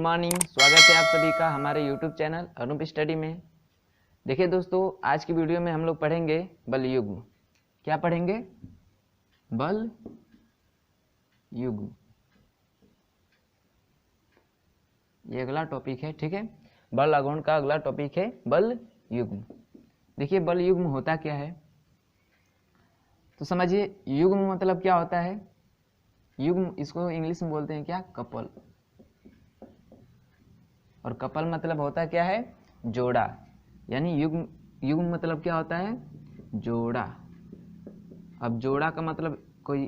Morning, स्वागत है आप सभी का हमारे यूट्यूब चैनल अनूप स्टडी में। देखिए दोस्तों, आज की वीडियो में हम लोग पढ़ेंगे बल युग्म। क्या पढ़ेंगे? बल युग्म। ये अगला टॉपिक है, ठीक है। बल आघूर्ण का अगला टॉपिक है बल युग्म। देखिए बल युग्म होता क्या है तो समझिए। युग्म मतलब क्या होता है? युग्म इसको इंग्लिश में बोलते हैं क्या? कपल। और कपल मतलब होता क्या है? जोड़ा। यानी युग्म युग्म मतलब क्या होता है? जोड़ा। अब जोड़ा का मतलब कोई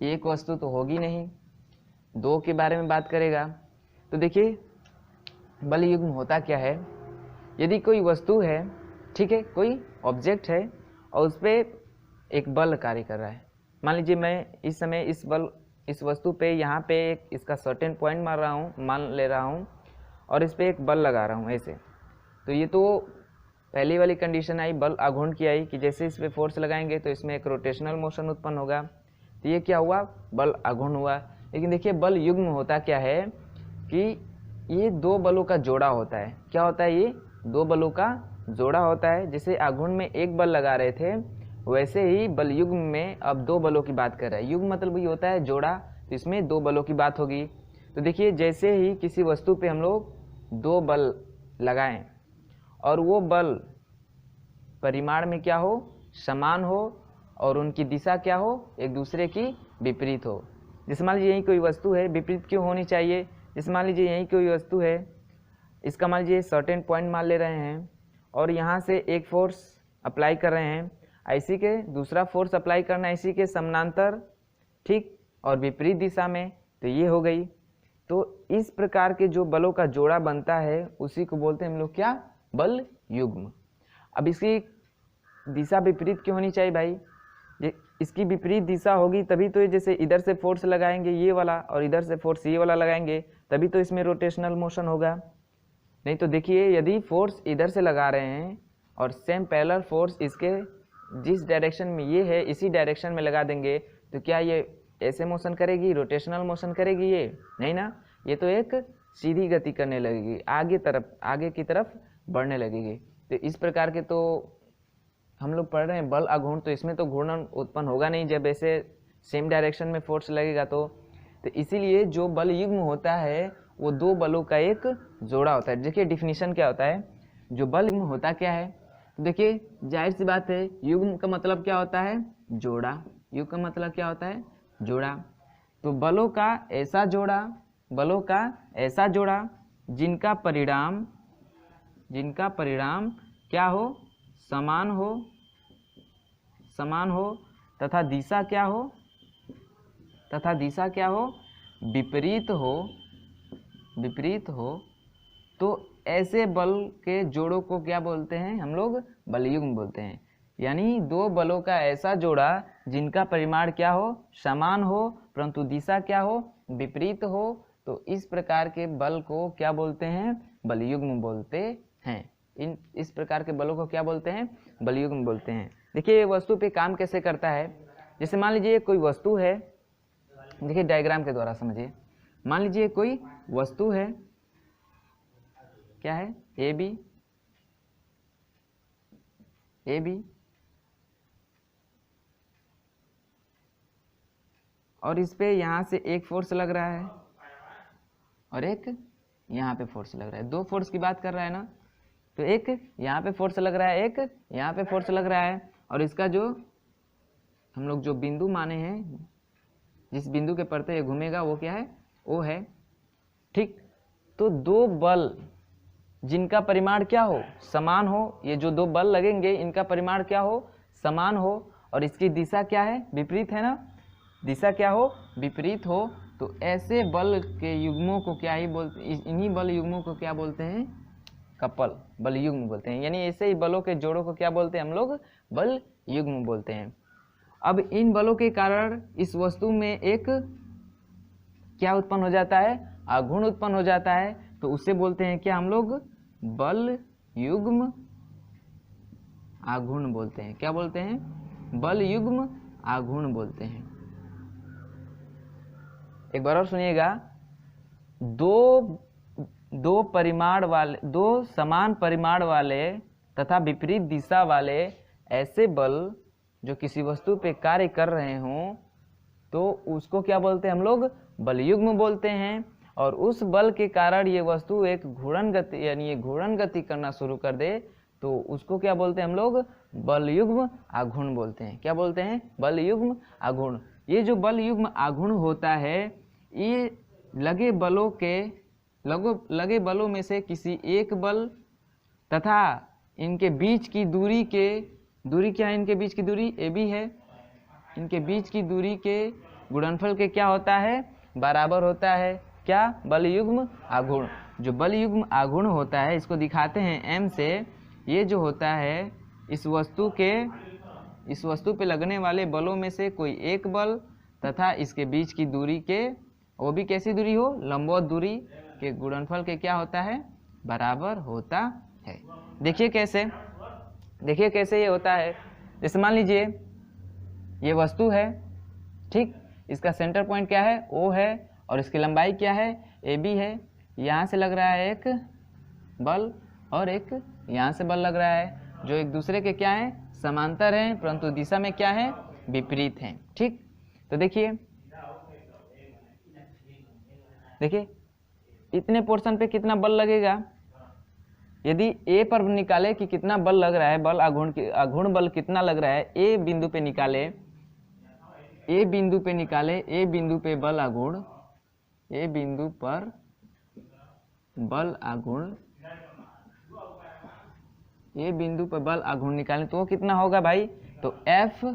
एक वस्तु तो होगी नहीं, दो के बारे में बात करेगा। तो देखिए बल युग्म होता क्या है। यदि कोई वस्तु है, ठीक है, कोई ऑब्जेक्ट है और उस पर एक बल कार्य कर रहा है। मान लीजिए मैं इस समय इस वस्तु पे यहाँ पे एक इसका सर्टेन पॉइंट मार रहा हूँ, मान ले रहा हूँ, और इस पर एक बल लगा रहा हूँ ऐसे। तो ये तो पहली वाली कंडीशन आई बल आघूर्ण की आई कि जैसे इस पर फोर्स लगाएंगे तो इसमें एक रोटेशनल मोशन उत्पन्न होगा। तो ये क्या हुआ? बल आघूर्ण हुआ। लेकिन देखिए बल युग्म होता क्या है कि ये दो बलों का जोड़ा होता है। क्या होता है? ये दो बलों का जोड़ा होता है। जैसे आघूर्ण में एक बल लगा रहे थे, वैसे ही बल युग्म में अब दो बलों की बात कर रहा है। युग्म मतलब ये होता है जोड़ा, तो इसमें दो बलों की बात होगी। तो देखिए जैसे ही किसी वस्तु पे हम लोग दो बल लगाएं और वो बल परिमाण में क्या हो? समान हो, और उनकी दिशा क्या हो? एक दूसरे की विपरीत हो। जैसे मान लीजिए यही कोई वस्तु है, विपरीत क्यों होनी चाहिए? जैसे मान लीजिए यही कोई वस्तु है, इसका मान लीजिए सर्टेन पॉइंट मान ले रहे हैं और यहाँ से एक फोर्स अप्लाई कर रहे हैं, इसी के दूसरा फोर्स अप्लाई करना है इसी के समानांतर, ठीक, और विपरीत दिशा में। तो ये हो गई। तो इस प्रकार के जो बलों का जोड़ा बनता है उसी को बोलते हैं हम लोग क्या? बल युग्म। अब इसकी दिशा विपरीत क्यों होनी चाहिए भाई? इसकी विपरीत दिशा होगी तभी तो, जैसे इधर से फोर्स लगाएंगे ये वाला और इधर से फोर्स ये वाला लगाएंगे तभी तो इसमें रोटेशनल मोशन होगा। नहीं तो देखिए यदि फोर्स इधर से लगा रहे हैं और सेम पैरेलल फोर्स इसके जिस डायरेक्शन में ये है इसी डायरेक्शन में लगा देंगे तो क्या ये ऐसे मोशन करेगी? रोटेशनल मोशन करेगी? ये नहीं ना। ये तो एक सीधी गति करने लगेगी, आगे की तरफ बढ़ने लगेगी। तो इस प्रकार के तो हम लोग पढ़ रहे हैं बल आघूर्ण, तो इसमें तो घूर्णन उत्पन्न होगा नहीं जब ऐसे सेम डायरेक्शन में फोर्स लगेगा। तो इसीलिए जो बल युग्म होता है वो दो बलों का एक जोड़ा होता है। देखिए डिफिनीशन क्या होता है, जो बल युग्म होता क्या है। तो देखिए जाहिर सी बात है, युग्म का मतलब क्या होता है? जोड़ा। युग्म का मतलब क्या होता है? जोड़ा। तो बलों का ऐसा जोड़ा जिनका परिणाम क्या हो? समान हो तथा दिशा क्या हो? विपरीत हो। तो ऐसे बल के जोड़ों को क्या बोलते हैं हम लोग? बल युग्म बोलते हैं। यानी दो बलों का ऐसा जोड़ा जिनका परिमाण क्या हो? समान हो, परंतु दिशा क्या हो? विपरीत हो। तो इस प्रकार के बल को क्या बोलते हैं? बल युग्म बोलते हैं। इस प्रकार के बलों को क्या बोलते हैं? बल युग्म बोलते हैं। देखिए ये वस्तु पे काम कैसे करता है। जैसे मान लीजिए कोई वस्तु है, देखिए डायग्राम के द्वारा समझिए। मान लीजिए कोई वस्तु है, क्या है? ए बी, और इस पे यहाँ से एक फोर्स लग रहा है और एक यहाँ पे फोर्स लग रहा है। दो फोर्स की बात कर रहा है ना। तो एक यहाँ पे फोर्स लग रहा है, एक यहाँ पे फोर्स लग रहा है, और इसका जो हम लोग जो बिंदु माने हैं, जिस बिंदु के पड़ते ये घूमेगा वो क्या है? ओ है, ठीक। तो दो बल जिनका परिमाण क्या हो? समान हो। ये जो दो बल लगेंगे इनका परिमाण क्या हो? समान हो, और इसकी दिशा क्या है? विपरीत है ना। दिशा क्या हो? विपरीत हो। तो ऐसे बल के युग्मों को क्या ही बोलते? इन्हीं बल युग्मों को क्या बोलते हैं? कपल, बल युग्म बोलते हैं। यानी ऐसे ही बलों के जोड़ों को क्या बोलते हैं हम लोग? बल युग्म बोलते हैं। अब इन बलों के कारण इस वस्तु में एक क्या उत्पन्न हो जाता है? आघूर्ण उत्पन्न हो जाता है। तो उसे बोलते हैं क्या हम लोग? बल युग्म आघूर्ण बोलते हैं। क्या बोलते हैं? बल युग्म आघूर्ण बोलते हैं। एक बार और सुनिएगा। दो दो समान परिमाण वाले तथा विपरीत दिशा वाले ऐसे बल जो किसी वस्तु पे कार्य कर रहे हों तो उसको क्या बोलते हैं हम लोग? बलयुग्म बोलते हैं। और उस बल के कारण ये वस्तु एक घूर्णन गति यानी ये घूर्णन गति करना शुरू कर दे तो उसको क्या बोलते हैं हम लोग? बलयुग्म आघूर्ण बोलते हैं। क्या बोलते हैं? बलयुग्म आघूर्ण। ये जो बलयुग्म आघूर्ण होता है ये लगे बलों में से किसी एक बल तथा इनके बीच की दूरी क्या है? इनके बीच की दूरी AB है। इनके बीच की दूरी के गुणनफल के क्या होता है? बराबर होता है। क्या? बलयुग्म आघूर्ण। जो बलयुग्म आघूर्ण होता है इसको दिखाते हैं M से। ये जो होता है इस वस्तु पे लगने वाले बलों में से कोई एक बल तथा इसके बीच की दूरी के, वो भी कैसी दूरी हो? लंबवत दूरी के गुणनफल के क्या होता है? बराबर होता है। देखिए कैसे ये होता है। जैसे मान लीजिए ये वस्तु है, ठीक, इसका सेंटर पॉइंट क्या है? O है और इसकी लंबाई क्या है? AB है। यहाँ से लग रहा है एक बल और एक यहाँ से बल लग रहा है जो एक दूसरे के क्या है? समांतर हैं, परंतु दिशा में क्या है? विपरीत हैं। ठीक, तो देखिए इतने पोर्शन पे कितना बल लगेगा। यदि A पर निकाले कि कितना बल लग रहा है, बल आघूर्ण बल कितना लग रहा है, A बिंदु पे निकाले, A बिंदु पे बल आघूर्ण, A बिंदु पर बल आघूर्ण निकालें तो वो कितना होगा भाई? तो F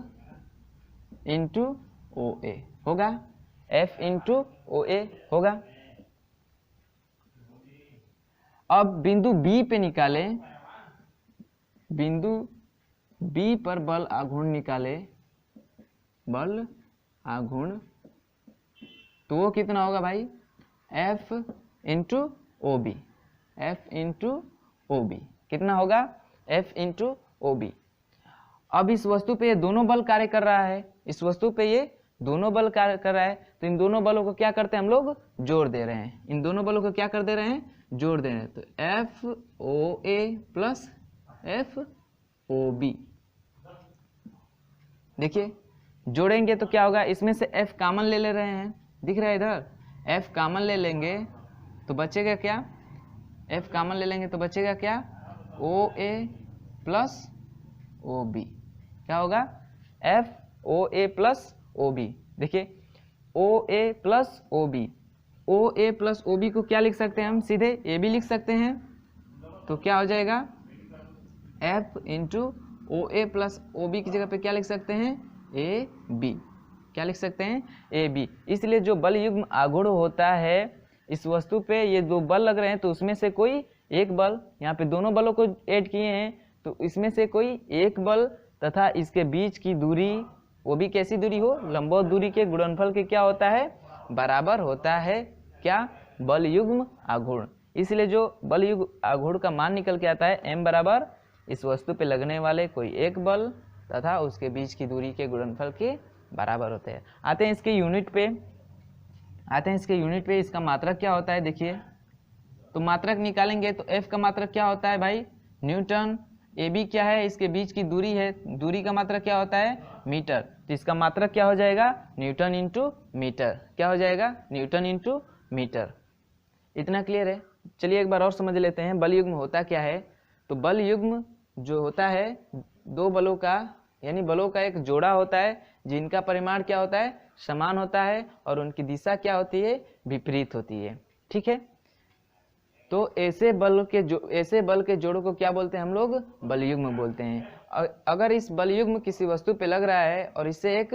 इंटू OA होगा। F इंटू OA होगा। अब बिंदु B पे निकाले, बिंदु B पर बल आघूर्ण निकाले, तो वो कितना होगा भाई? F into OB, F into OB कितना होगा? F into OB। अब इस वस्तु पे ये दोनों बल कार्य कर रहा है, तो इन दोनों बलों को क्या करते हैं हम लोग? जोड़ दे रहे हैं। इन दोनों बलों को क्या कर दे रहे हैं? जोड़ दे रहे हैं। तो FOA प्लस FOB, देखिए जोड़ेंगे तो क्या होगा? इसमें से F कॉमन ले रहे हैं, दिख रहा है इधर, F कॉमन ले लेंगे तो बचेगा क्या? F कॉमन ले लेंगे तो बचेगा क्या? OA plus OB। क्या होगा? FOA plus OB। देखिए OA plus OB, OA plus OB को क्या लिख सकते हैं हम? सीधे AB लिख सकते हैं। तो क्या हो जाएगा? F into OA plus OB की जगह पे क्या लिख सकते हैं? AB। क्या लिख सकते हैं? AB। इसलिए जो बल युग्म आघूर्ण होता है इस वस्तु पे ये दो बल लग रहे हैं तो उसमें से कोई एक बल, यहाँ पे दोनों बलों को ऐड किए हैं तो इसमें से कोई एक बल तथा इसके बीच की दूरी, वो भी कैसी दूरी हो? लंबवत दूरी के गुणनफल के क्या होता है? बराबर होता है। क्या? बल युग्म आघूर्ण। इसलिए जो बल युग्म आघूर्ण का मान निकल के आता है M बराबर इस वस्तु पे लगने वाले कोई एक बल तथा उसके बीच की दूरी के गुणनफल के बराबर होते हैं। आते हैं इसके यूनिट पे, इसका मात्रक क्या होता है? देखिए तो मात्रक निकालेंगे तो F का मात्रक क्या होता है भाई? न्यूटन। AB क्या है? इसके बीच की दूरी है, दूरी का मात्रक क्या होता है? मीटर। तो इसका मात्रक क्या हो जाएगा? Newton into metre. क्या हो जाएगा? Newton into metre. इतना क्लियर है? चलिए एक बार और समझ लेते हैं बल युग्म होता क्या है। तो बल युग्म जो होता है दो बलों का यानी बलों का एक जोड़ा होता है जिनका परिमाण क्या होता है? समान होता है और उनकी दिशा क्या होती है? विपरीत होती है। ठीक है, तो ऐसे बल के जोड़ों को क्या बोलते हैं हम लोग? बल युग्म बोलते हैं। अगर इस बल युग्म किसी वस्तु पे लग रहा है और इससे एक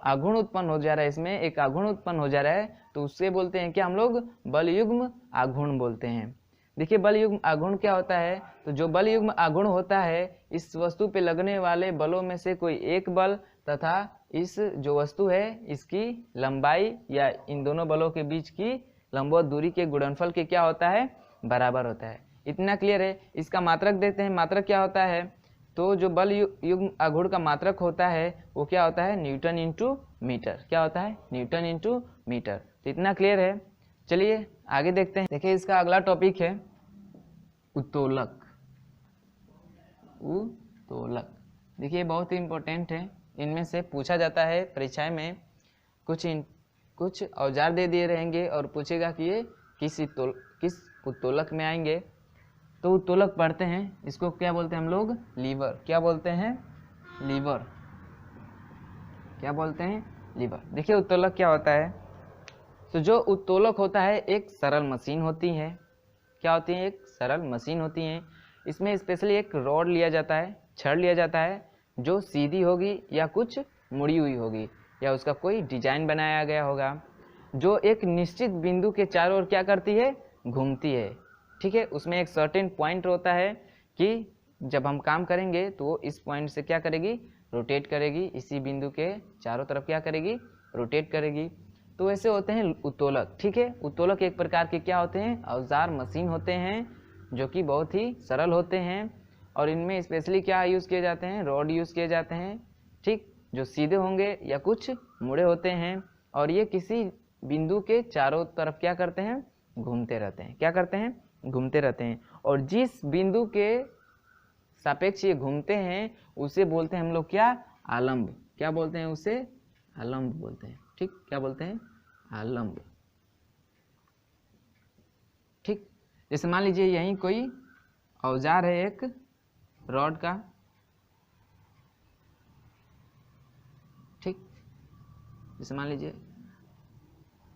आघूर्ण उत्पन्न हो जा रहा है, इसमें एक आघूर्ण उत्पन्न हो जा रहा है तो उससे बोलते हैं क्या हम लोग? बल युग्म आघूर्ण बोलते हैं। देखिए बल युग्म आघूर्ण क्या होता है? तो जो बल युग्म आघूर्ण होता है इस वस्तु पे लगने वाले बलों में से कोई एक बल तथा इस जो वस्तु है इसकी लंबाई या इन दोनों बलों के बीच की लंबवत दूरी के गुणनफल के क्या होता है? बराबर होता है। इतना क्लियर है? इसका मात्रक देते हैं। मात्रक क्या होता है? तो जो बल युग्म आघूर्ण का मात्रक होता है वो क्या होता है? Newton into metre. क्या होता है? Newton into metre. तो इतना क्लियर है? चलिए आगे देखते हैं। देखिए इसका अगला टॉपिक है उत्तोलक। उत्तोलक देखिए बहुत ही इम्पोर्टेंट है, इनमें से पूछा जाता है परीक्षा में। कुछ औजार दे दिए रहेंगे और पूछेगा कि ये किस उत्तोलक में आएंगे। तो उत्तोलक पढ़ते हैं, इसको क्या बोलते हैं हम लोग? लीवर। क्या बोलते हैं? लीवर। क्या बोलते हैं? लीवर। देखिए उत्तोलक क्या होता है? तो जो उत्तोलक होता है एक सरल मशीन होती है। क्या होती है? एक सरल मशीन होती है। इसमें स्पेशली एक रॉड लिया जाता है, छड़ लिया जाता है, जो सीधी होगी या कुछ मुड़ी हुई होगी, या उसका कोई डिजाइन बनाया गया होगा, जो एक निश्चित बिंदु के चारों ओर क्या करती है? घूमती है। ठीक है, उसमें एक सर्टेन पॉइंट होता है कि जब हम काम करेंगे तो वो इस पॉइंट से क्या करेगी? रोटेट करेगी, इसी बिंदु के चारों तरफ क्या करेगी? रोटेट करेगी। तो ऐसे होते हैं उत्तोलक। ठीक है, उत्तोलक एक प्रकार के क्या होते हैं? औजार मशीन होते हैं, जो कि बहुत ही सरल होते हैं। और इनमें स्पेशली क्या यूज़ किए जाते हैं? रॉड यूज़ किए जाते हैं। ठीक, जो सीधे होंगे या कुछ मुड़े होते हैं, और ये किसी बिंदु के चारों तरफ क्या करते हैं? घूमते रहते हैं। क्या करते हैं? घूमते रहते हैं। और जिस बिंदु के सापेक्ष ये घूमते हैं उसे बोलते हैं हम लोग क्या? आलंब। क्या बोलते हैं उसे? आलंब बोलते हैं। ठीक, क्या बोलते हैं? आलंब। ठीक, जैसे मान लीजिए यहीं कोई औजार है एक रॉड का। ठीक, जैसे मान लीजिए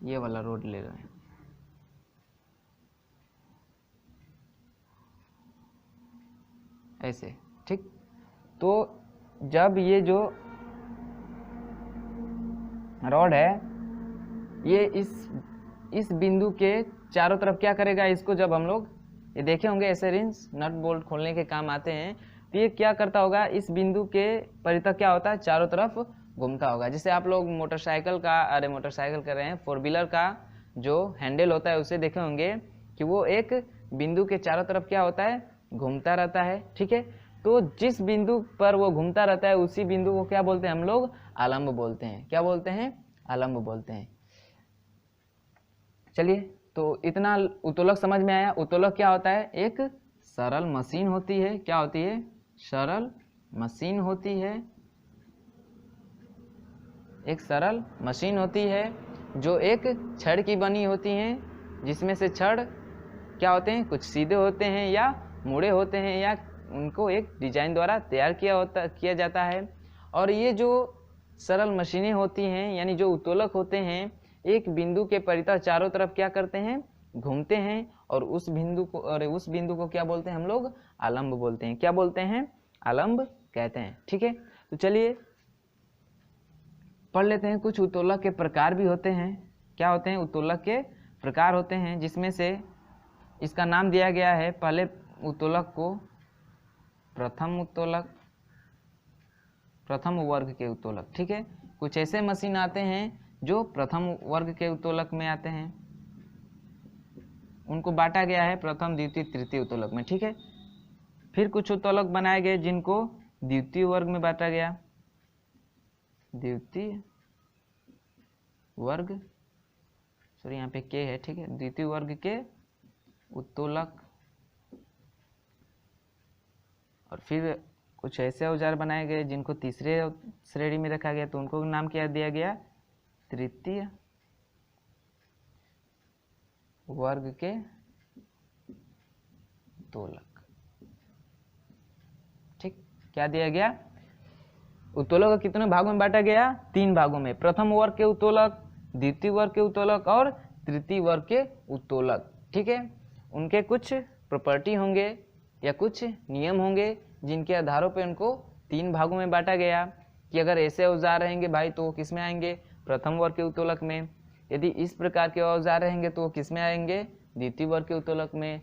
ये वाला रोड ले रहे हैं, ऐसे। ठीक, तो जब ये जो रॉड है ये इस बिंदु के चारों तरफ क्या करेगा? इसको जब हम लोग ये देखे होंगे ऐसे रिंच नट बोल्ट खोलने के काम आते हैं, तो ये क्या करता होगा? इस बिंदु के परितः क्या होता है? चारों तरफ घूमता होगा। जैसे आप लोग मोटरसाइकिल कर रहे हैं, 4 व्हीलर का जो हैंडल होता है उसे देखे होंगे कि वो एक बिंदु के चारों तरफ क्या होता है? घूमता रहता है। ठीक है, तो जिस बिंदु पर वो घूमता रहता है उसी बिंदु को क्या बोलते हैं हम लोग? आलंब बोलते हैं। क्या बोलते हैं? आलंब बोलते हैं। चलिए, तो इतना उत्तोलक समझ में आया। उत्तोलक क्या होता है? एक सरल मशीन होती है। क्या होती है? सरल मशीन होती है। एक सरल मशीन होती है जो एक छड़ की बनी होती है, जिसमें से छड़ क्या होते हैं? कुछ सीधे होते हैं या मुड़े होते हैं, या उनको एक डिजाइन द्वारा तैयार किया जाता है। और ये जो सरल मशीनें होती हैं, यानी जो उत्तोलक होते हैं, एक बिंदु के परितः चारों तरफ क्या करते हैं? घूमते हैं। और उस बिंदु को क्या बोलते हैं हम लोग? आलंब बोलते हैं। क्या बोलते हैं? आलंब कहते हैं। ठीक है, तो चलिए पढ़ लेते हैं। कुछ उत्तोलक के प्रकार भी होते हैं। क्या होते हैं? उत्तोलक के प्रकार होते हैं, जिसमें से इसका नाम दिया गया है पहले उत्तोलक को प्रथम उत्तोलक, प्रथम वर्ग के उत्तोलक। ठीक है, कुछ ऐसे मशीन आते हैं जो प्रथम वर्ग के उत्तोलक में आते हैं, उनको बांटा गया है प्रथम, द्वितीय, तृतीय उत्तोलक में। ठीक है, फिर कुछ उत्तोलक बनाए गए जिनको द्वितीय वर्ग में बांटा गया। द्वितीय वर्ग, सॉरी यहाँ पे के है। ठीक है, द्वितीय वर्ग के उत्तोलक। और फिर कुछ ऐसे औजार बनाए गए जिनको तीसरे श्रेणी में रखा गया, तो उनको नाम क्या दिया गया? तृतीय वर्ग के उत्तोलक। ठीक, क्या दिया गया? उत्तोलक को कितने भागों में बांटा गया? 3 भागों में। प्रथम वर्ग के उत्तोलक, द्वितीय वर्ग के उत्तोलक और तृतीय वर्ग के उत्तोलक। ठीक है, उनके कुछ प्रॉपर्टी होंगे या कुछ नियम होंगे जिनके आधारों पे उनको 3 भागों में बांटा गया कि अगर ऐसे औजार रहेंगे भाई तो वो किस में आएंगे? प्रथम वर्ग के उत्तोलक में। यदि इस प्रकार के औजार रहेंगे तो वो किस में आएंगे? द्वितीय वर्ग के उत्तोलक में।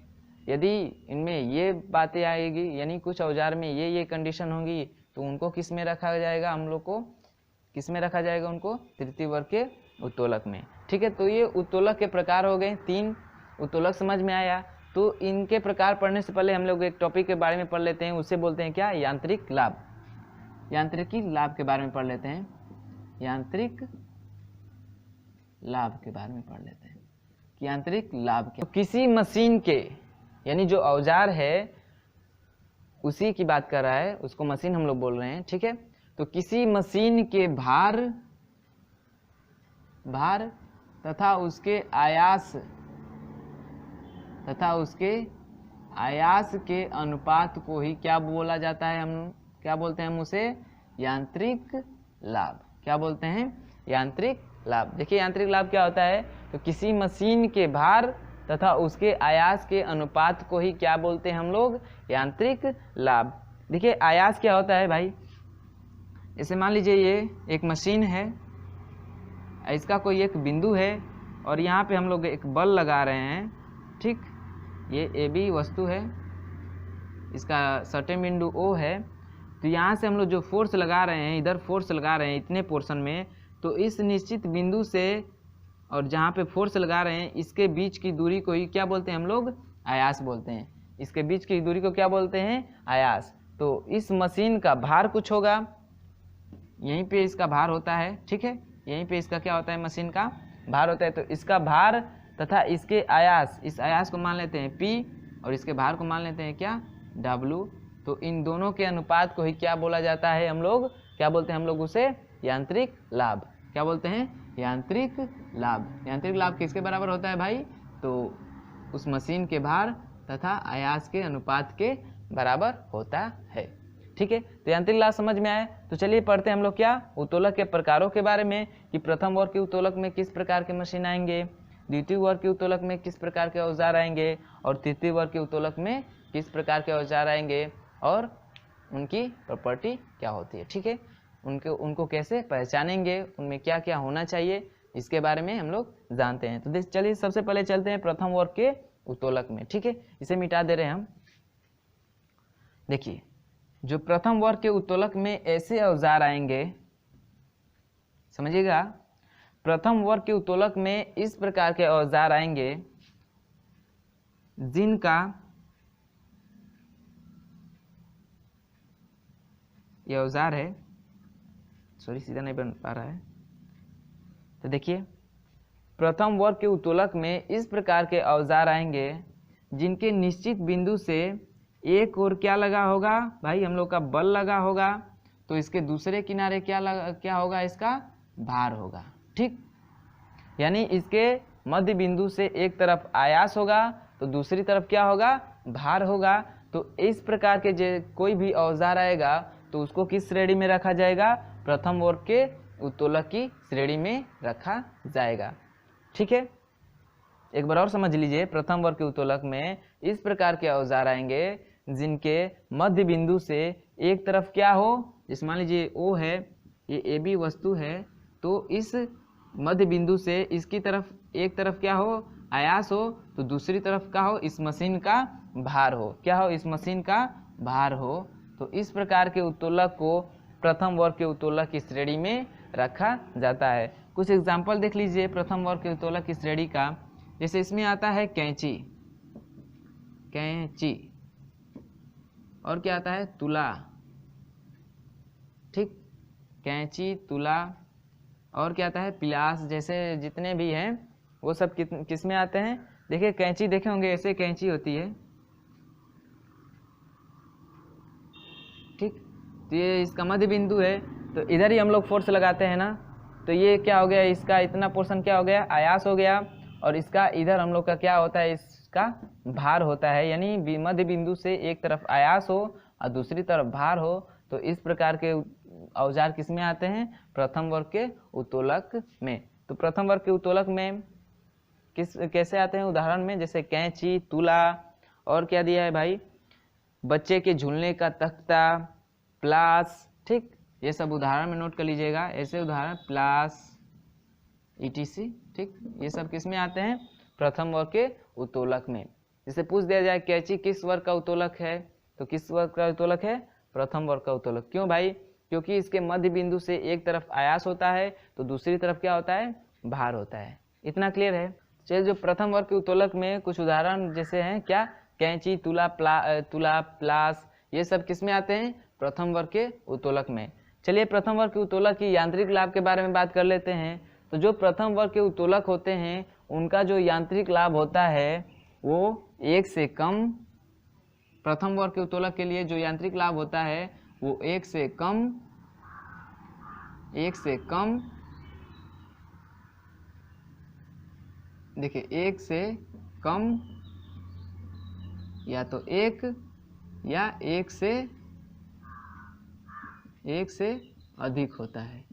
यदि इनमें ये बातें आएगी, यानी कुछ औजार में ये कंडीशन होंगी, तो उनको किस में रखा जाएगा? हम लोग को किस में रखा जाएगा? उनको तृतीय वर्ग के उत्तोलक में। ठीक है, तो ये उत्तोलक के प्रकार हो गए। 3 उत्तोलक समझ में आया। तो इनके प्रकार पढ़ने से पहले हम लोग एक टॉपिक के बारे में पढ़ लेते हैं, उसे बोलते हैं क्या? यांत्रिक लाभ। यांत्रिकी लाभ के बारे में पढ़ लेते हैं। यांत्रिक लाभ के बारे में पढ़ लेते हैं यांत्रिक लाभ क्या? तो किसी मशीन के, यानी जो औजार है उसी की बात कर रहा है, उसको मशीन हम लोग बोल रहे हैं, ठीक है। तो किसी मशीन के भार तथा उसके आयास के अनुपात को ही क्या बोला जाता है? हम क्या बोलते हैं? हम उसे यांत्रिक लाभ। क्या बोलते हैं? यांत्रिक लाभ। देखिए यांत्रिक लाभ क्या होता है? तो किसी मशीन के भार तथा उसके आयास के अनुपात को ही क्या बोलते हैं हम लोग? यांत्रिक लाभ। देखिए आयास क्या होता है भाई? जैसे मान लीजिए ये एक मशीन है, इसका कोई एक बिंदु है और यहाँ पे हम लोग एक बल लगा रहे हैं, ठीक। ये ए बी वस्तु है, इसका सर्टेन बिंदु O है। तो यहाँ से हम लोग जो फोर्स लगा रहे हैं, इधर फोर्स लगा रहे हैं इतने पोर्शन में, तो इस निश्चित बिंदु से और जहाँ पे फोर्स लगा रहे हैं इसके बीच की दूरी को ही क्या बोलते हैं हम लोग? आयास बोलते हैं। इसके बीच की दूरी को क्या बोलते हैं? आयास। तो इस मशीन का भार कुछ होगा, यहीं पे इसका भार होता है, ठीक है। यहीं पे इसका क्या होता है? मशीन का भार होता है। तो इसका भार तथा इसके आयास, इस आयास को मान लेते हैं P और इसके भार को मान लेते हैं क्या? W। तो इन दोनों के अनुपात को ही क्या बोला जाता है? हम लोग क्या बोलते हैं? हम लोग उसे यांत्रिक लाभ। क्या बोलते हैं? यांत्रिक लाभ। यांत्रिक लाभ किसके बराबर होता है भाई? तो उस मशीन के भार तथा आयास के अनुपात के बराबर होता है, ठीक है। तो यांत्रिक लाभ समझ में आया। तो चलिए पढ़ते हैं हम लोग क्या? उत्तोलक के प्रकारों के बारे में, कि प्रथम वर्ग के उत्तोलक में किस प्रकार के मशीन आएंगे, द्वितीय वर्ग के उत्तोलक में किस प्रकार के औजार आएंगे, और तृतीय वर्ग के उत्तोलक में किस प्रकार के औजार आएंगे, और उनकी प्रॉपर्टी क्या होती है, ठीक है। उनको कैसे पहचानेंगे, उनमें क्या क्या होना चाहिए, इसके बारे में हम लोग जानते हैं। तो चलिए सबसे पहले चलते हैं प्रथम वर्ग के उत्तोलक में, ठीक है। इसे मिटा दे रहे हैं हम। देखिए जो प्रथम वर्ग के उत्तोलक में ऐसे औजार आएंगे, समझिएगा, प्रथम वर्ग के उत्तोलक में इस प्रकार के औजार आएंगे जिनका ये औजार है, सॉरी सीधा नहीं बन पा रहा है। तो देखिए प्रथम वर्ग के उत्तोलक में इस प्रकार के औजार आएंगे जिनके निश्चित बिंदु से एक और क्या लगा होगा भाई? हम लोग का बल लगा होगा। तो इसके दूसरे किनारे क्या होगा? इसका भार होगा, ठीक। यानी इसके मध्य बिंदु से एक तरफ आयास होगा तो दूसरी तरफ क्या होगा? भार होगा। तो इस प्रकार के कोई भी औजार आएगा तो उसको किस श्रेणी में रखा जाएगा? प्रथम वर्ग के उत्तोलक की श्रेणी में रखा जाएगा, ठीक है। एक बार और समझ लीजिए, प्रथम वर्ग के उत्तोलक में इस प्रकार के औजार आएंगे जिनके मध्य बिंदु से एक तरफ क्या हो? जैसे मान लीजिए O है, ये AB वस्तु है, तो इस मध्य बिंदु से इसकी तरफ एक तरफ क्या हो? आयास हो, तो दूसरी तरफ क्या हो? इस मशीन का भार हो। क्या हो? इस मशीन का भार हो। तो इस प्रकार के उत्तोलक को प्रथम वर्ग के उत्तोलक की श्रेणी में रखा जाता है। कुछ एग्जाम्पल देख लीजिए प्रथम वर्ग के उत्तोलक की श्रेणी का। जैसे इसमें आता है कैंची, और क्या आता है? तुला, ठीक। कैंची, तुला, और क्या आता है? पिलास, जैसे जितने भी हैं वो सब किस में आते हैं? देखिए कैंची देखे होंगे, ऐसे कैंची होती है, ठीक। तो ये इसका मध्य बिंदु है, तो इधर ही हम लोग फोर्स लगाते हैं ना, तो ये क्या हो गया? इसका इतना पोर्शन क्या हो गया? आयास हो गया। और इसका इधर हम लोग का क्या होता है? इसका भार होता है। यानी मध्य बिंदु से एक तरफ आयास हो और दूसरी तरफ भार हो। तो इस प्रकार के औजार किस में आते हैं? प्रथम वर्ग के उत्तोलक में। तो प्रथम वर्ग के उत्तोलक में कैसे आते हैं? उदाहरण में जैसे कैंची, तुला, और क्या दिया है भाई? बच्चे के झूलने का तख्ता, प्लास, ठीक। ये सब उदाहरण में नोट कर लीजिएगा, ऐसे उदाहरण प्लास, ETC, ठीक। ये सब किस में आते हैं? प्रथम वर्ग के उत्तोलक में। जैसे पूछ दिया जाए कैंची किस वर्ग का उत्तोलक है, तो किस वर्ग का उत्तोलक है? प्रथम वर्ग का उत्तोलक। क्यों भाई? क्योंकि इसके मध्य बिंदु से एक तरफ आयास होता है तो दूसरी तरफ क्या होता है? भार होता है। इतना क्लियर है? चलिए जो प्रथम वर्ग के उत्तोलक में कुछ उदाहरण जैसे हैं क्या? कैंची, तुला, प्लास, ये सब किस में आते हैं? प्रथम वर्ग के उत्तोलक में। चलिए प्रथम वर्ग के उत्तोलक की यांत्रिक लाभ के बारे में बात कर लेते हैं। तो जो प्रथम वर्ग के उत्तोलक होते हैं उनका जो यांत्रिक लाभ होता है वो 1 से कम, प्रथम वर्ग के उत्तोलक के लिए जो यांत्रिक लाभ होता है वो 1 से कम देखिए 1 से कम या तो 1 या 1 से अधिक होता है,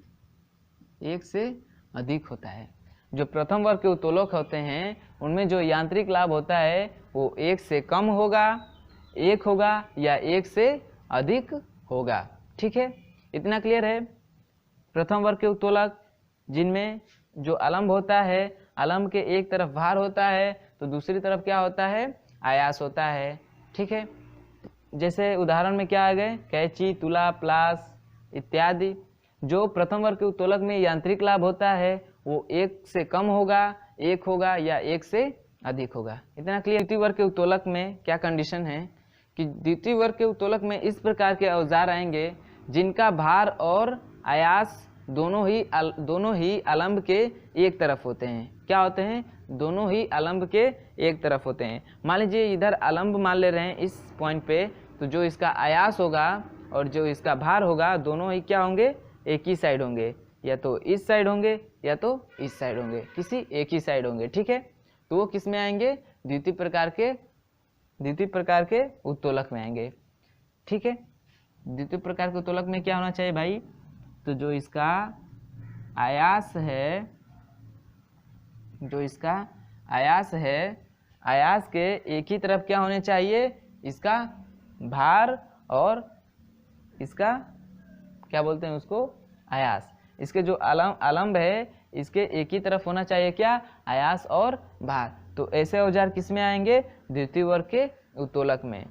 1 से अधिक होता है। जो प्रथम वर्ग के उत्तोलक होते हैं उनमें जो यांत्रिक लाभ होता है वो 1 से कम होगा, 1 होगा या 1 से अधिक होगा। ठीक है, इतना क्लियर है। प्रथम वर्ग के उत्तोलक जिनमें जो अलम्ब होता है, अलम्ब के एक तरफ भार होता है तो दूसरी तरफ क्या होता है, आयास होता है। ठीक है, जैसे उदाहरण में क्या आ गए, कैंची, तुला, प्लास इत्यादि। जो प्रथम वर्ग के उत्तोलक में यांत्रिक लाभ होता है वो 1 से कम होगा, 1 होगा या 1 से अधिक होगा। इतना क्लियर। द्वितीय वर्ग के उत्तोलक में क्या कंडीशन है कि द्वितीय वर्ग के उत्तोलक में इस प्रकार के औजार आएंगे जिनका भार और आयास दोनों ही अलम्ब के एक तरफ होते हैं। क्या होते हैं, दोनों ही अलम्ब के एक तरफ होते हैं। मान लीजिए इधर अलम्ब मान ले रहे हैं इस पॉइंट पे, तो जो इसका आयास होगा और जो इसका भार होगा दोनों ही क्या होंगे, एक ही साइड होंगे, या तो इस साइड होंगे या तो इस साइड होंगे, किसी एक ही साइड होंगे। ठीक है, तो वो किस में आएंगे, द्वितीय प्रकार के उत्तोलक में आएंगे। ठीक है, द्वितीय प्रकार के उत्तोलक में क्या होना चाहिए भाई, तो जो इसका आयास है, आयास के एक ही तरफ क्या होने चाहिए, इसका भार और इसका क्या बोलते हैं उसको, आयास। इसके जो अलम्ब है इसके एक ही तरफ होना चाहिए क्या, आयास और भार। तो ऐसे औजार किस में आएंगे, द्वितीय वर्ग के उत्तोलक में।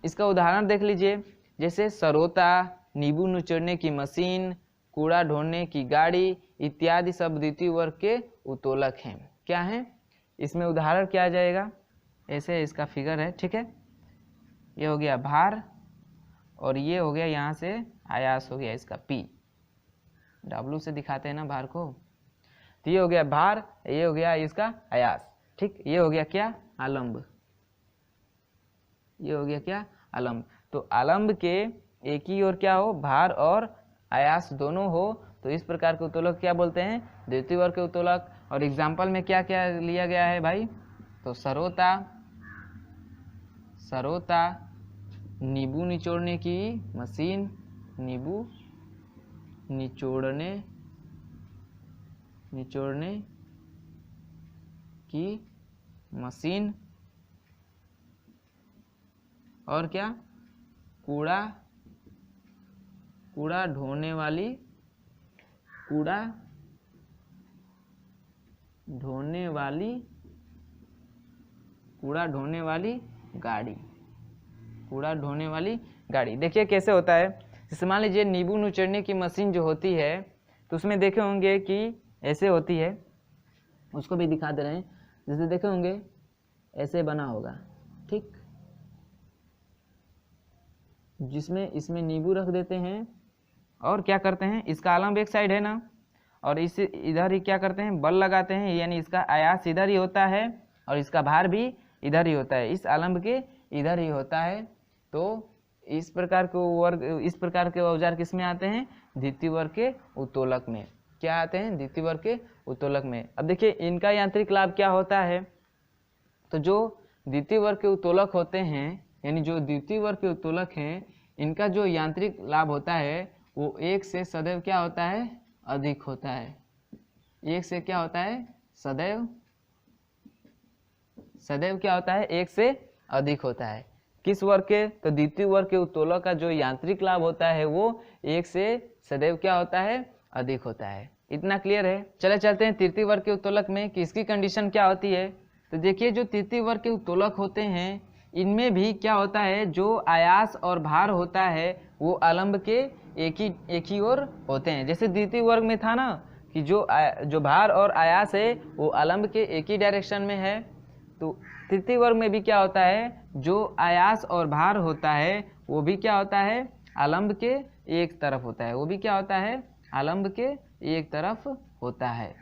इसका उदाहरण देख लीजिए, जैसे सरोता, नींबू निचोड़ने की मशीन, कूड़ा ढोने की गाड़ी इत्यादि सब द्वितीय वर्ग के उत्तोलक हैं। क्या हैं, इसमें उदाहरण क्या आ जाएगा, ऐसे इसका फिगर है। ठीक है, ये हो गया भार और ये हो गया यहाँ से आयास, हो गया इसका P, W से दिखाते हैं ना भार को। तो ये हो गया भार, ये हो गया इसका आयास। ठीक, ये हो गया क्या, अलम्ब, ये हो गया क्या, अलम्ब। तो अलम्ब के एक ही ओर क्या हो, भार और आयास दोनों हो, तो इस प्रकार के उत्तोलक क्या बोलते हैं, द्वितीय वर्ग के उत्तोलक। और एग्जाम्पल में क्या क्या लिया गया है भाई, तो सरोता, नींबू निचोड़ने की मशीन, नींबू निचोड़ने की मशीन, और क्या, कूड़ा ढोने वाली गाड़ी। देखिए कैसे होता है, जैसे मान लीजिए नींबू निचोड़ने की मशीन जो होती है तो उसमें देखे होंगे कि ऐसे होती है, उसको भी दिखा दे रहे हैं। जैसे देखे होंगे ऐसे बना होगा, ठीक, जिसमें इसमें नींबू रख देते हैं और क्या करते हैं, इसका अलम्ब एक साइड है ना, और इस इधर ही क्या करते हैं, बल लगाते हैं, यानी इसका आयास इधर ही होता है और इसका भार भी इधर ही होता है, इस अलम्ब के इधर ही होता है। तो इस प्रकार के औजार किस में आते हैं, द्वितीय वर्ग के उत्तोलक में। क्या आते हैं, द्वितीय वर्ग के उत्तोलक में। अब देखिए इनका यांत्रिक लाभ क्या होता है, तो जो द्वितीय वर्ग के उत्तोलक होते हैं, यानी जो द्वितीय वर्ग के उत्तोलक हैं, इनका जो यांत्रिक लाभ होता है वो 1 से सदैव क्या होता है, अधिक होता है। 1 से क्या होता है, सदैव क्या होता है, 1 से अधिक होता है। किस वर्ग के, तो द्वितीय वर्ग के उत्तोलक का जो यांत्रिक लाभ होता है वो 1 से सदैव क्या होता है, अधिक होता है। इतना क्लियर है। चले चलते हैं तृतीय वर्ग के उत्तोलक में कि इसकी कंडीशन क्या होती है। तो देखिए जो तृतीय वर्ग के उत्तोलक होते हैं इनमें भी क्या होता है, जो आयास और भार होता है वो अलम्ब के एक ही ओर होते हैं। जैसे द्वितीय वर्ग में था ना कि जो भार और आयास है वो अलम्ब के एक ही डायरेक्शन में है, तो तृतीय वर्ग में भी क्या होता है, जो आयास और भार होता है वो भी क्या होता है, अलम्ब के एक तरफ होता है। वो भी क्या होता है, अलम्ब के एक तरफ होता है,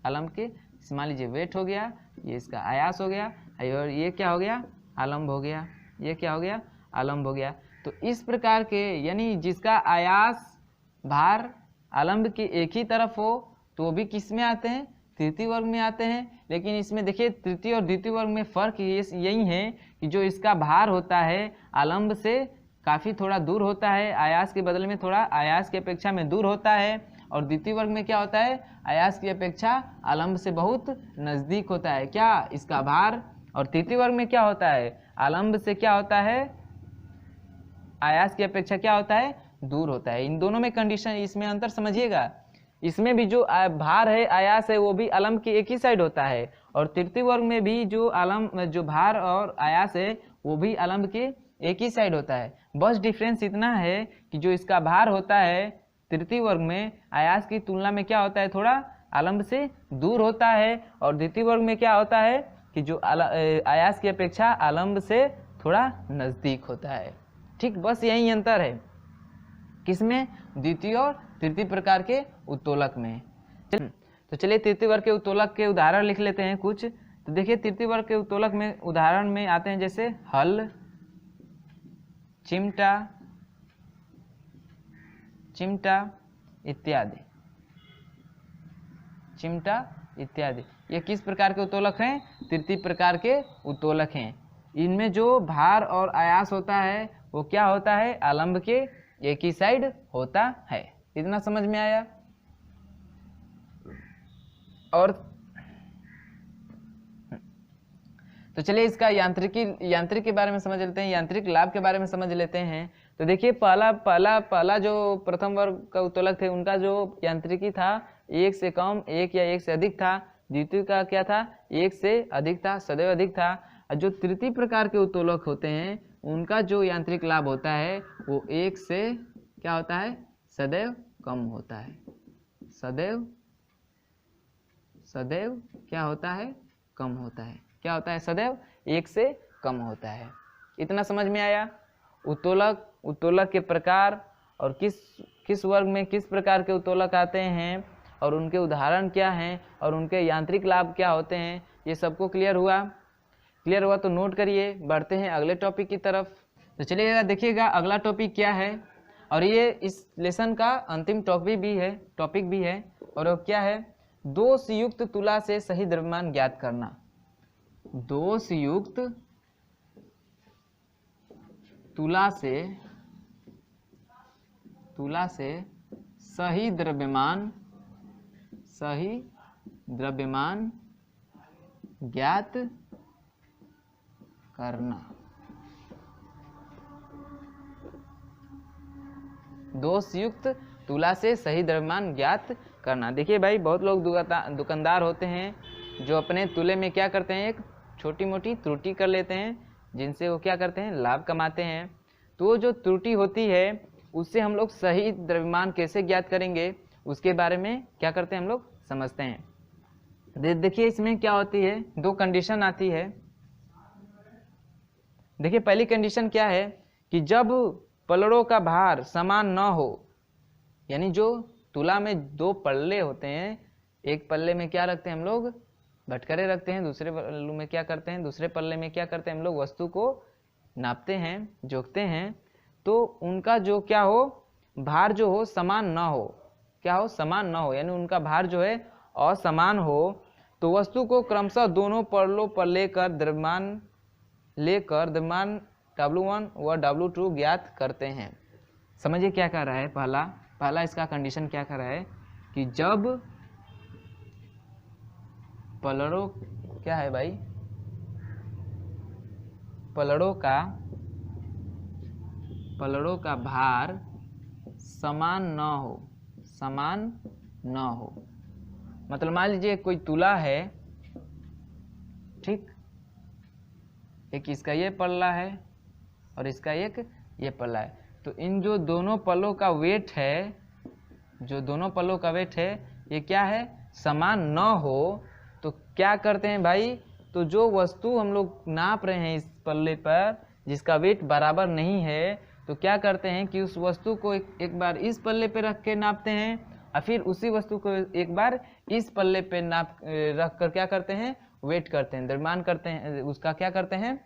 अलम्ब के मान लीजिए वेट हो गया, ये इसका आयास हो गया, और ये क्या हो गया, आलम्ब हो गया, ये क्या हो गया, आलम्ब हो गया। तो इस प्रकार के यानी जिसका आयास भार आलम्ब की एक ही तरफ हो तो वो भी किस में आते हैं, तृतीय वर्ग में आते हैं। लेकिन इसमें देखिए तृतीय और द्वितीय वर्ग में फर्क यही है कि जो इसका भार होता है आलम्ब से काफ़ी थोड़ा दूर होता है, आयास के बदले में थोड़ा आयास की अपेक्षा में दूर होता है, और द्वितीय वर्ग में क्या होता है, आयास की अपेक्षा आलम्ब से बहुत नज़दीक होता है क्या, इसका भार। और तृतीय वर्ग में क्या होता है, आलम्ब से क्या होता है, आयास की अपेक्षा क्या होता है, दूर होता है। इन दोनों में कंडीशन, इसमें अंतर समझिएगा। इसमें भी जो भार है, आयास है, वो भी आलम्ब की एक ही साइड होता है, और तृतीय वर्ग में भी जो आलम्ब, जो भार और आयास है वो भी आलम्ब के एक ही साइड होता है। बस डिफरेंस इतना है कि जो इसका भार होता है तृतीय वर्ग में आयास की तुलना में क्या होता है, थोड़ा आलम्ब से दूर होता है, और द्वितीय वर्ग में क्या होता है कि जो आयास की अपेक्षा आलम्ब से थोड़ा नज़दीक होता है। ठीक, बस यही अंतर है किसमें, द्वितीय और तृतीय प्रकार के उत्तोलक में। तो चलिए तृतीय वर्ग के उत्तोलक के उदाहरण लिख लेते हैं कुछ। तो देखिए तृतीय वर्ग के उत्तोलक में उदाहरण में आते हैं जैसे हल, चिमटा, चिमटा इत्यादि, चिमटा इत्यादि। ये किस प्रकार के उत्तोलक हैं, तृतीय प्रकार के उत्तोलक हैं। इनमें जो भार और आयास होता है वो क्या होता है, आलम्ब के एक ही साइड होता है। इतना समझ में आया। और तो चलिए इसका यांत्रिक के बारे में समझ लेते हैं, यांत्रिक लाभ के बारे में समझ लेते हैं। तो देखिए पहला जो प्रथम वर्ग का उत्तोलक थे उनका जो यांत्रिकी था एक से कम, एक या एक से अधिक था। द्वितीय का क्या था, एक से अधिक था, सदैव अधिक था। और जो तृतीय प्रकार के उत्तोलक होते हैं उनका जो यांत्रिक लाभ होता है वो एक से क्या होता है, सदैव कम होता है। सदैव क्या होता है, कम होता है। क्या होता है, सदैव एक से कम होता है। इतना समझ में आया। उत्तोलक के प्रकार और किस वर्ग में किस प्रकार के उत्तोलक आते हैं और उनके उदाहरण क्या हैं और उनके यांत्रिक लाभ क्या होते हैं, ये सबको क्लियर हुआ। तो नोट करिए, बढ़ते हैं अगले टॉपिक की तरफ। तो चलिएगा देखिएगा अगला टॉपिक क्या है, और ये इस लेसन का अंतिम टॉपिक भी है। और वो क्या है, दोषयुक्त तुला से सही द्रव्यमान ज्ञात करना। दोषयुक्त तुला से सही द्रव्यमान ज्ञात करना। दोषयुक्त तुला से सही द्रव्यमान ज्ञात करना। देखिए भाई, बहुत लोग दुकानदार होते हैं जो अपने तुले में क्या करते हैं, एक छोटी मोटी त्रुटि कर लेते हैं, जिनसे वो क्या करते हैं, लाभ कमाते हैं। तो जो त्रुटि होती है उससे हम लोग सही द्रव्यमान कैसे ज्ञात करेंगे, उसके बारे में क्या करते हैं, हम लोग समझते हैं। देखिए इसमें क्या होती है, दो कंडीशन आती है। देखिए पहली कंडीशन क्या है कि जब पलड़ों का भार समान न हो, यानी जो तुला में दो पल्ले होते हैं, एक पल्ले में क्या रखते हैं हम लोग, भटकरे रखते हैं, दूसरे पल्ले में क्या करते हैं, दूसरे पल्ले में क्या करते हैं हम लोग, वस्तु को नापते हैं, जोखते हैं। तो उनका जो क्या हो, भार जो हो समान न हो, क्या हो, समान न हो, यानी उनका भार जो है असमान हो, तो वस्तु को क्रमशः दोनों पल्लों पर लेकर द्रव्यमान W1 व W2 ज्ञात करते हैं। समझिए क्या कह रहा है, पहला इसका कंडीशन क्या कह रहा है कि जब पलड़ों क्या है भाई, पलड़ों का भार समान न हो, मतलब मान लीजिए कोई तुला है, ठीक, एक इसका ये पल्ला है और इसका एक ये पल्ला है। तो इन जो दोनों पल्लों का वेट है, ये क्या है, समान न हो, तो क्या करते हैं भाई, तो जो वस्तु हम लोग नाप रहे हैं इस पल्ले पर जिसका वेट बराबर नहीं है, तो क्या करते हैं कि उस वस्तु को एक बार इस पल्ले पे रख के नापते हैं और फिर उसी वस्तु को एक बार इस पल्ले पे नाप रख कर क्या करते हैं, वेट करते हैं, द्रव्यमान करते हैं, उसका क्या करते हैं,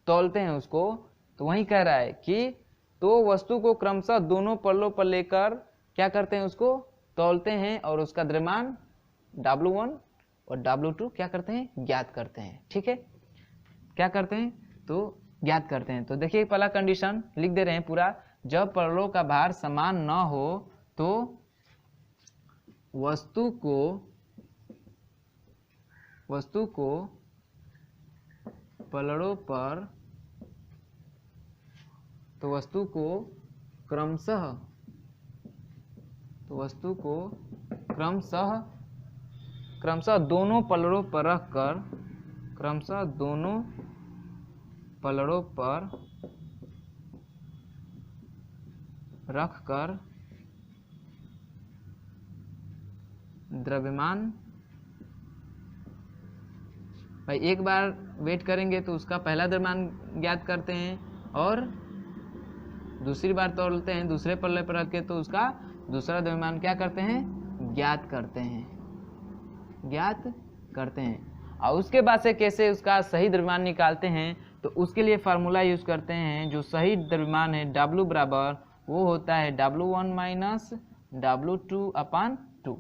तौलते हैं उसको। तो वही कह रहा है कि तो वस्तु को क्रमशः दोनों पल्लों पर लेकर क्या करते हैं, उसको तौलते हैं और उसका द्रव्यमान W1 और W2 क्या करते हैं, ज्ञात करते हैं। ठीक है, क्या करते हैं, तो ज्ञात करते हैं। तो देखिए पहला कंडीशन लिख दे रहे हैं पूरा, जब पल्लों का भार समान न हो तो वस्तु को पल्लों पर, तो वस्तु को क्रमशः दोनों पल्लों पर रखकर, क्रमशः दोनों पल्लों पर रखकर द्रव्यमान, भाई एक बार वेट करेंगे तो उसका पहला द्रव्यमान ज्ञात करते हैं और दूसरी बार तौलते हैं दूसरे पल्ले पर रख के, तो उसका दूसरा द्रव्यमान क्या करते हैं, ज्ञात करते हैं। और उसके बाद से कैसे उसका सही द्रव्यमान निकालते हैं, तो उसके लिए फार्मूला यूज करते हैं। जो सही द्रव्यमान है W बराबर वो होता है W1 माइनस W2/2।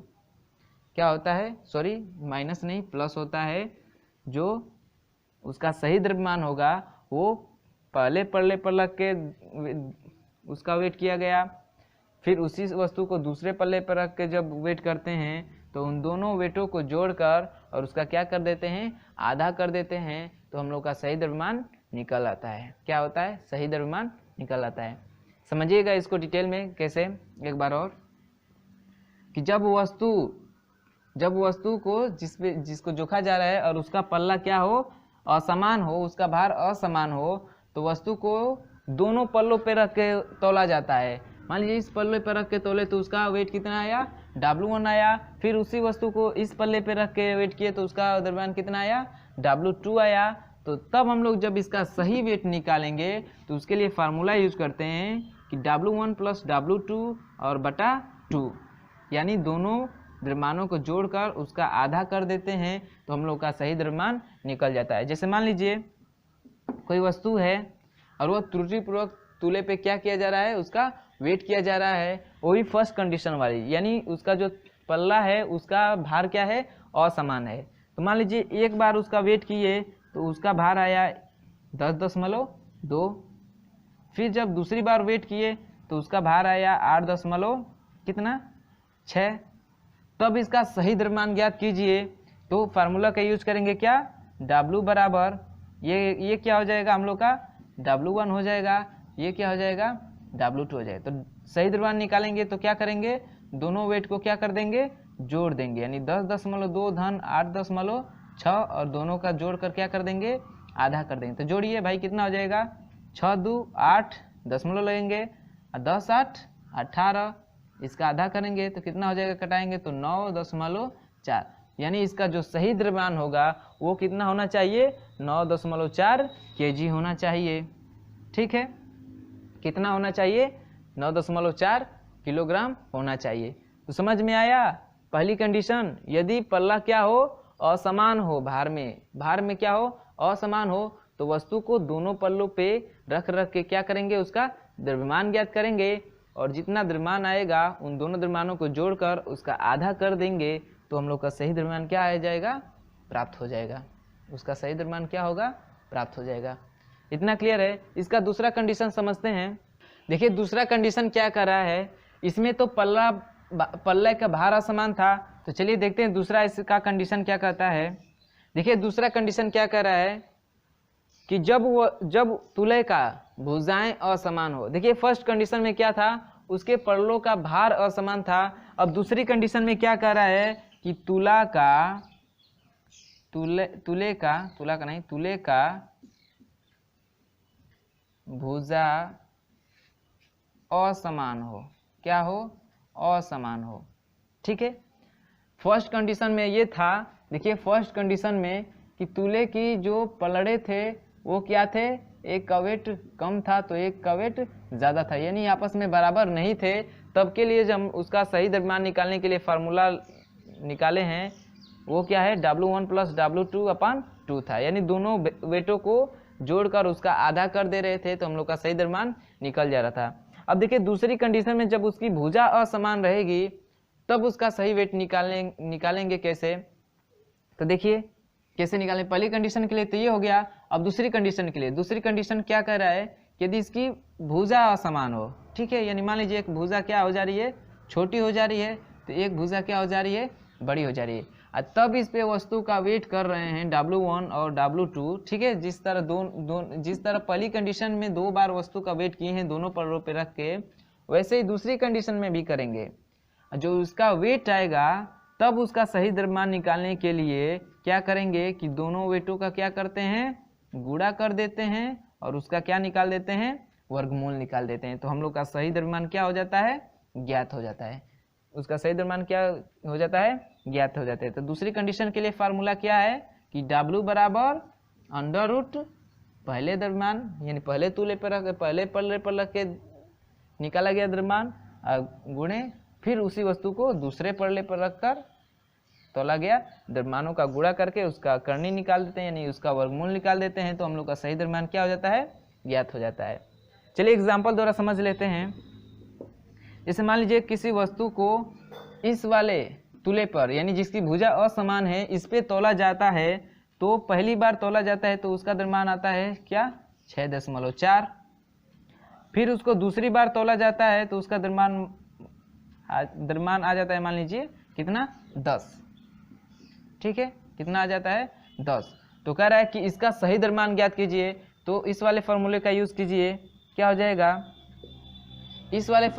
क्या होता है, सॉरी माइनस नहीं प्लस होता है। जो उसका सही द्रव्यमान होगा वो पहले पल्ले पर रख के उसका वेट किया गया, फिर उसी वस्तु को दूसरे पल्ले पर रख के जब वेट करते हैं तो उन दोनों वेटों को जोड़कर और उसका क्या कर देते हैं, आधा कर देते हैं, तो हम लोग का सही द्रव्यमान निकल आता है। क्या होता है, सही द्रव्यमान निकल आता है। समझिएगा इसको डिटेल में कैसे, एक बार और, कि जब वस्तु को जिसको जोखा जा रहा है और उसका पल्ला क्या हो, असमान हो, उसका भार असमान हो, तो वस्तु को दोनों पल्लों पे रख के तौला जाता है। मान लीजिए इस पल्ले पे रख के तौले तो उसका वेट कितना आया, W1 आया। फिर उसी वस्तु को इस पल्ले पे रख के वेट किए तो उसका द्रव्यमान कितना आया, W2 आया। तो तब हम लोग जब इसका सही वेट निकालेंगे तो उसके लिए फार्मूला यूज करते हैं कि W1 प्लस W2 और बटा 2, यानी दोनों द्रव्यमानों को जोड़कर उसका आधा कर देते हैं, तो हम लोग का सही द्रव्यमान निकल जाता है। जैसे मान लीजिए कोई वस्तु है और वह त्रुटिपूर्वक तुले पे क्या किया जा रहा है, उसका वेट किया जा रहा है, वही फर्स्ट कंडीशन वाली, यानी उसका जो पल्ला है उसका भार क्या है, असमान है। तो मान लीजिए एक बार उसका वेट किए तो उसका भार आया 10.2, फिर जब दूसरी बार वेट किए तो उसका भार आया 8.6। तब इसका सही द्रव्यमान ज्ञात कीजिए। तो फार्मूला का यूज करेंगे क्या, W बराबर ये क्या हो जाएगा हम लोग का, W1 हो जाएगा, ये क्या हो जाएगा, W2 हो जाएगा। तो सही द्रव्यमान निकालेंगे तो क्या करेंगे, दोनों वेट को क्या कर देंगे, जोड़ देंगे, यानी 10.2 धन 8.6 और दोनों का जोड़ कर क्या कर देंगे, आधा कर देंगे। तो जोड़िए भाई कितना हो जाएगा, 6 2 8 दशमलव लगेंगे, 10 8 18, इसका आधा करेंगे तो कितना हो जाएगा, कटाएंगे तो 9.4, यानी इसका जो सही द्रव्यमान होगा वो कितना होना चाहिए, 9.4 kg होना चाहिए। ठीक है, कितना होना चाहिए, 9.4 किलोग्राम होना चाहिए। तो समझ में आया पहली कंडीशन, यदि पल्ला क्या हो, असमान हो, भार में क्या हो, असमान हो, तो वस्तु को दोनों पल्लों पे रख के क्या करेंगे, उसका द्रव्यमान ज्ञात करेंगे और जितना द्रव्यमान आएगा उन दोनों द्रव्यमानों को जोड़कर उसका आधा कर देंगे, तो हम लोग का सही द्रव्यमान क्या आ जाएगा, प्राप्त हो जाएगा। उसका सही द्रव्यमान क्या होगा, प्राप्त हो जाएगा। इतना क्लियर है। इसका दूसरा कंडीशन समझते हैं। देखिए दूसरा कंडीशन क्या कर रहा है, इसमें तो पल्ले का भार असमान था, तो चलिए देखते हैं दूसरा इसका कंडीशन क्या कहता है। देखिए दूसरा कंडीशन क्या कह रहा है कि जब तुले का भुजाएं असमान हो। देखिए फर्स्ट कंडीशन में क्या था, उसके पल्लों का भार असमान था। अब दूसरी कंडीशन में क्या कह रहा है कि तुले का भुजा असमान हो। क्या हो, असमान हो। ठीक है, फर्स्ट कंडीशन में ये था। देखिए फर्स्ट कंडीशन में कि तुले की जो पलड़े थे वो क्या थे, एक का वेट कम था तो एक का वेट ज़्यादा था, यानी आपस में बराबर नहीं थे। तब के लिए जब हम उसका सही द्रव्यमान निकालने के लिए फार्मूला निकाले हैं वो क्या है, W1 प्लस W2/2 था, यानी दोनों वेटों को जोड़कर उसका आधा कर दे रहे थे तो हम लोग का सही द्रव्यमान निकल जा रहा था। अब देखिए दूसरी कंडीशन में जब उसकी भुजा असमान रहेगी तब उसका सही वेट निकालेंगे कैसे, तो देखिए कैसे निकालें। पहली कंडीशन के लिए तो ये हो गया। अब दूसरी कंडीशन के लिए, दूसरी कंडीशन क्या कह रहा है कि यदि इसकी भुजा असमान हो, ठीक है, यानी मान लीजिए एक भुजा क्या हो जा रही है, छोटी हो जा रही है, तो एक भुजा क्या हो जा रही है, बड़ी हो जा रही है। तब इस पे वस्तु का वेट कर रहे हैं W1 और W2, ठीक है। जिस तरह पहली कंडीशन में 2 बार वस्तु का वेट किए हैं दोनों पल्लों पे रख के, वैसे ही दूसरी कंडीशन में भी करेंगे। जो उसका वेट आएगा तब उसका सही द्रव्यमान निकालने के लिए क्या करेंगे कि दोनों वेटों का क्या करते हैं, गुणा कर देते हैं और उसका क्या निकाल देते हैं, वर्गमूल निकाल देते हैं। तो हम लोग का सही द्रव्यमान क्या हो जाता है, ज्ञात हो जाता है। उसका सही द्रव्यमान क्या हो जाता है, ज्ञात हो जाता है। तो दूसरी कंडीशन के लिए फार्मूला क्या है कि W बराबर अंडर रूट पहले द्रव्यमान यानी पहले तूले पर रख, पहले पल्ले पर रख के निकाला गया द्रव्यमान गुणे फिर उसी वस्तु को दूसरे पल्ले पर रखकर तोला गया द्रव्यमानों का गुणा करके उसका करनी निकाल देते हैं, यानी उसका वर्गमूल निकाल देते हैं। तो हम लोग का सही द्रव्यमान क्या हो जाता है, ज्ञात हो जाता है। चलिए एग्जाम्पल द्वारा समझ लेते हैं। जैसे मान लीजिए किसी वस्तु को इस वाले तूले पर यानी जिसकी भुजा असमान है इस पे तोला जाता है, तो पहली बार तोला जाता है तो उसका द्रव्यमान आता है क्या, 6.4। फिर उसको दूसरी बार तोला जाता है तो उसका द्रव्यमान आ जाता है मान लीजिए कितना, 10, ठीक है, कितना आ जाता है, 10। तो कह रहा है कि इसका सही द्रव्यमान ज्ञात कीजिए, तो इस वाले फॉर्मूले का यूज कीजिए। क्या हो जाएगा, इस वाले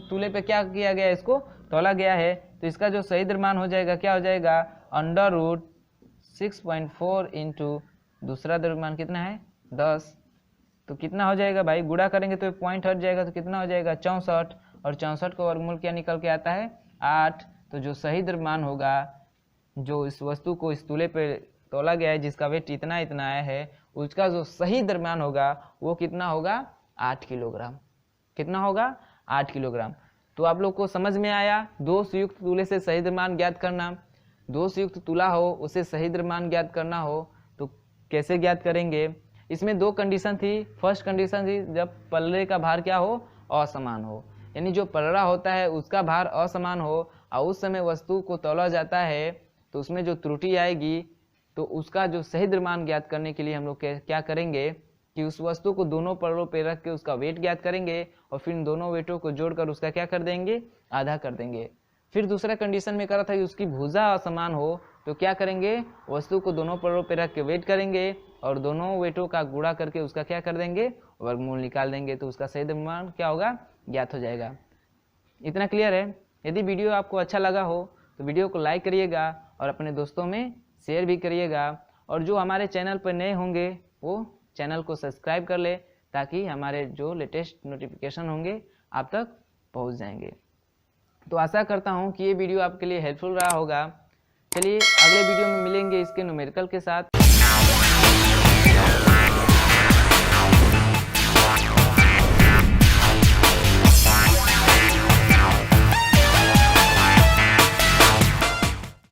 तूले पे क्या किया गया है, इसको तोला गया है, तो इसका जो सही द्रव्यमान हो जाएगा क्या हो जाएगा, अंडर रूट 6.4 इंटू दूसरा द्रव्यमान कितना है, 10। तो कितना हो जाएगा भाई, गुणा करेंगे तो पॉइंट हट जाएगा, तो कितना हो जाएगा 64, और 64 का वर्गमूल क्या निकल के आता है, 8। तो जो सही द्रव्यमान होगा, जो इस वस्तु को इस तूले पे तोला गया है जिसका वेट इतना इतना आया है, उसका जो सही द्रव्यमान होगा वो कितना होगा, 8 किलोग्राम। कितना होगा, 8 किलोग्राम। तो आप लोग को समझ में आया, दोष युक्त तूले से सही द्रव्यमान ज्ञात करना। दोष युक्त तूला हो उसे सही द्रव्यमान ज्ञात करना हो तो कैसे ज्ञात करेंगे। इसमें 2 कंडीशन थी। फर्स्ट कंडीशन थी जब पल्ले का भार क्या हो, असमान हो, यानी जो पलड़ा होता है उसका भार असमान हो और उस समय वस्तु को तौला जाता है तो उसमें जो त्रुटि आएगी, तो उसका जो सही द्रव्यमान ज्ञात करने के लिए हम लोग क्या करेंगे कि उस वस्तु को दोनों पल्लों पे रख के उसका वेट ज्ञात करेंगे और फिर दोनों वेटों को जोड़कर उसका क्या कर देंगे, आधा कर देंगे। फिर दूसरा कंडीशन में करा था कि उसकी भुजा असमान हो तो क्या करेंगे, वस्तु को दोनों पल्लों पे रख के वेट करेंगे और दोनों वेटों का गुणा करके उसका क्या कर देंगे, वर्गमूल निकाल देंगे। तो उसका सही द्रव्यमान क्या होगा, ज्ञात हो जाएगा। इतना क्लियर है। यदि वीडियो आपको अच्छा लगा हो तो वीडियो को लाइक करिएगा और अपने दोस्तों में शेयर भी करिएगा, और जो हमारे चैनल पर नए होंगे वो चैनल को सब्सक्राइब कर ले ताकि हमारे जो लेटेस्ट नोटिफिकेशन होंगे आप तक पहुंच जाएंगे। तो आशा करता हूं कि ये वीडियो आपके लिए हेल्पफुल रहा होगा। चलिए अगले वीडियो में मिलेंगे इसके न्यूमेरिकल के साथ।